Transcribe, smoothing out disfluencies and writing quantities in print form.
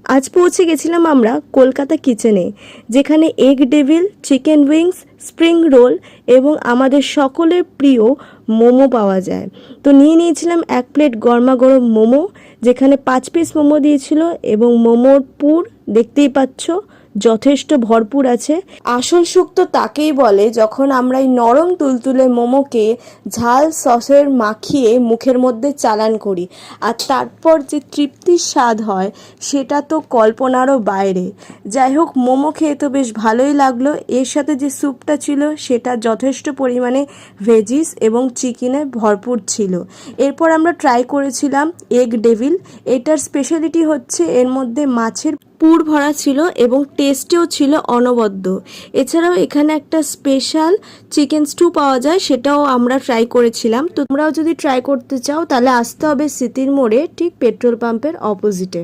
আজ পৌঁছে গেছিলাম আমরা কলকাতা কিচেনে, যেখানে egg devil, chicken wings, spring roll এবং আমাদের সকলের প্রিয় মোমো পাওয়া যায়। তো নিয়ে নিয়েছিলাম 1 প্লেট গরমা গরম মোমো, যেখানে 5 পিস মোমো দিয়েছিল এবং মোমোর পুর দেখতেই পাচ্ছ যথেষ্ট ভরপুর আছে। আসল সুখ তো তাকেই বলে যখন আমরা এই নরম তুলতুলে মোমোকে ঝাল সসের মাখিয়ে মুখের মধ্যে চালান করি, আর তারপর যে তৃপ্তির স্বাদ হয় সেটা তো কল্পনারও বাইরে। যাই হোক, মোমো খেয়ে তো বেশ ভালোই লাগলো। এর সাথে যে স্যুপটা ছিল সেটা যথেষ্ট পরিমাণে ভেজিস এবং চিকেনে ভরপুর ছিল। এরপর আমরা ট্রাই করেছিলাম এগ ডেভিল। এটার স্পেশালিটি হচ্ছে এর মধ্যে মাছের পুর ভরা ছিল এবং টেস্টেও ছিল অনবদ্য। এছাড়াও এখানে একটা স্পেশাল চিকেন স্টু পাওয়া যায়, সেটাও আমরা ট্রাই করেছিলাম। তো তোমরাও যদি ট্রাই করতে চাও তাহলে আসতে হবে স্মৃতির মোড়ে, ঠিক পেট্রোল পাম্পের অপোজিটে।